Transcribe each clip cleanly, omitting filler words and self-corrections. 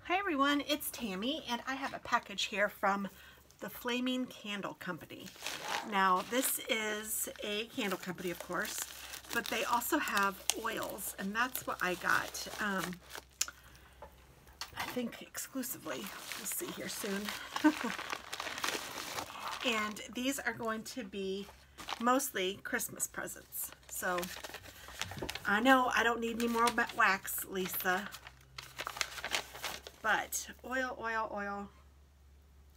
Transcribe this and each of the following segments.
Hi everyone, it's Tammy and I have a package here from the Flaming Candle Company. Now this is a candle company, of course, but they also have oils, and that's what I got. I think exclusively. We'll see here soon. And these are going to be mostly Christmas presents. So I know I don't need any more wax, Lisa. But oil, oil, oil.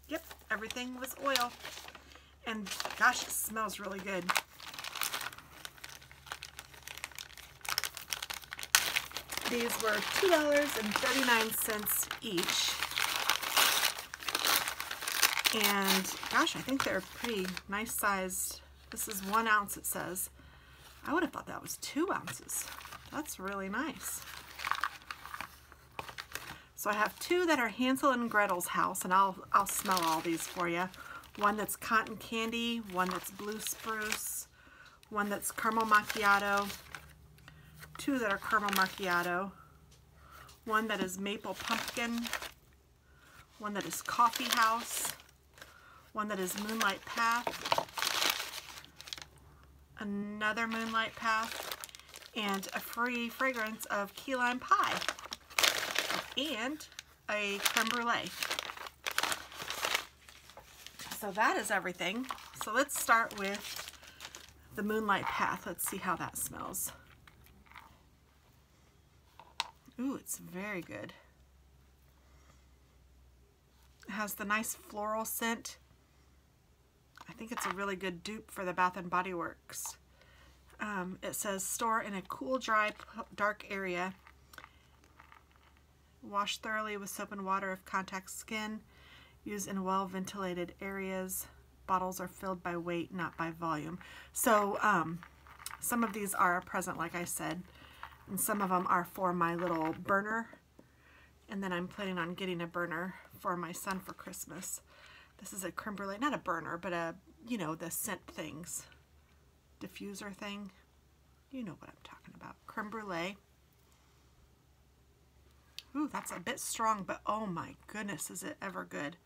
Yep, everything was oil. And gosh, it smells really good. These were $2.39 each. And gosh, I think they're pretty nice sized. This is 1 ounce, it says. I would have thought that was 2 ounces. That's really nice. So I have two that are Hansel and Gretel's house, and I'll smell all these for you. One that's cotton candy, one that's blue spruce, one that's caramel macchiato, two that are caramel macchiato, one that is maple pumpkin, one that is coffee house, one that is moonlight path, another moonlight path, and a free fragrance of key lime pie. And a creme brulee. So that is everything. So let's start with the Moonlight Path. Let's see how that smells. Ooh, it's very good. It has the nice floral scent. I think it's a really good dupe for the Bath & Body Works. It says store in a cool, dry, dark area. Wash thoroughly with soap and water if contact skin. Use in well-ventilated areas. Bottles are filled by weight, not by volume. So some of these are a present, like I said, and some of them are for my little burner. And then I'm planning on getting a burner for my son for Christmas. This is a creme brulee, not a burner, but a, you know, the scent things. Diffuser thing. You know what I'm talking about. Creme brulee. Ooh, that's a bit strong, but oh my goodness, is it ever good.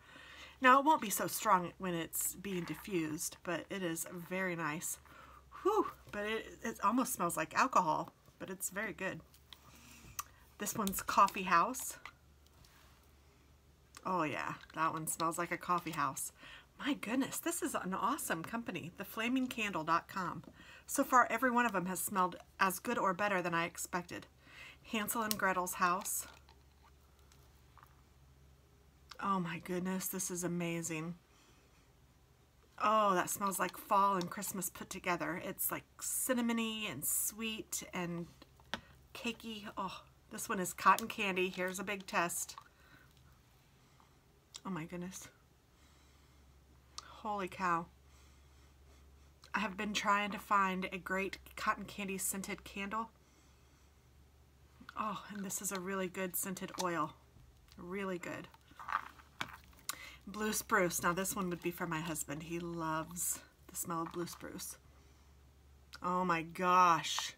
Now, it won't be so strong when it's being diffused, but it is very nice. Whew, but it almost smells like alcohol, but it's very good. This one's Coffee House. Oh yeah, that one smells like a coffee house. My goodness, this is an awesome company, theflamingcandle.com. So far, every one of them has smelled as good or better than I expected. Hansel and Gretel's house. Oh my goodness, this is amazing. Oh, that smells like fall and Christmas put together. It's like cinnamony and sweet and cakey. Oh, this one is cotton candy. Here's a big test. Oh my goodness. Holy cow. I have been trying to find a great cotton candy scented candle. Oh, and this is a really good scented oil. Really good. Blue spruce. Now this one would be for my husband. He loves the smell of blue spruce. Oh my gosh.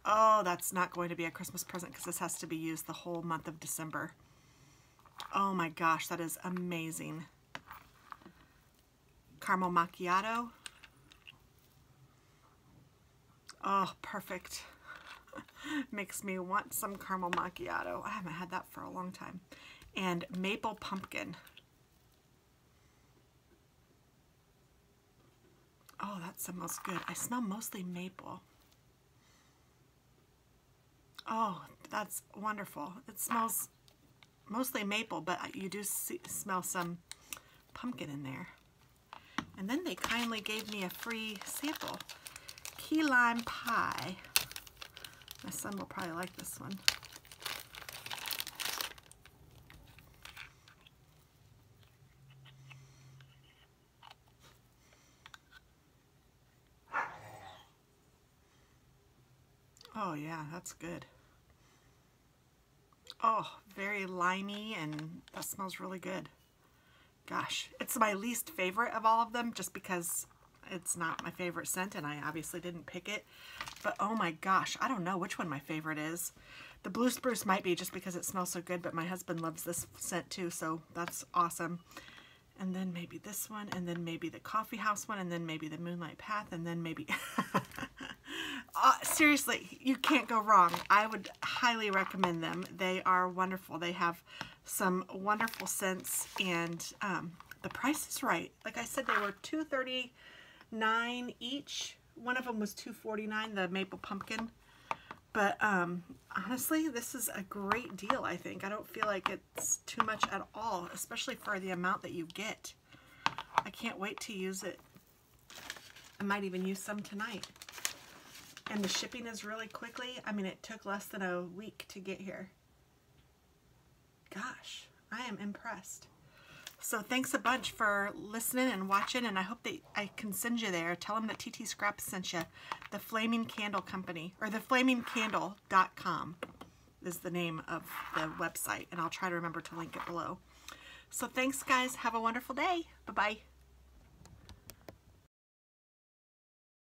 Oh, that's not going to be a Christmas present because this has to be used the whole month of December. Oh my gosh, that is amazing. Caramel macchiato. Oh, perfect. Makes me want some caramel macchiato. I haven't had that for a long time. And maple pumpkin. Oh, that smells good. I smell mostly maple. Oh, that's wonderful. It smells mostly maple, but you do smell some pumpkin in there. And then they kindly gave me a free sample. Key lime pie. My son will probably like this one. Oh yeah, that's good. Oh, very limey, and that smells really good. Gosh, it's my least favorite of all of them just because It's not my favorite scent, and I obviously didn't pick it. But oh my gosh, I don't know which one my favorite is. The blue spruce might be just because it smells so good, but my husband loves this scent too, so that's awesome. And then maybe this one, and then maybe the coffee house one, and then maybe the moonlight path, and then maybe... seriously, you can't go wrong. I would highly recommend them. They are wonderful. They have some wonderful scents, and the price is right. Like I said, they were $2.39 each. One of them was $2.49, the maple pumpkin. But honestly, this is a great deal, I think. I don't feel like it's too much at all, especially for the amount that you get. I can't wait to use it. I might even use some tonight. And the shipping is really quickly. I mean, it took less than a week to get here. Gosh, I am impressed. So thanks a bunch for listening and watching, and I hope that I can send you there. Tell them that TT.Scraps sent you. The Flaming Candle Company, or theflamingcandle.com is the name of the website, and I'll try to remember to link it below. So thanks, guys. Have a wonderful day. Bye-bye.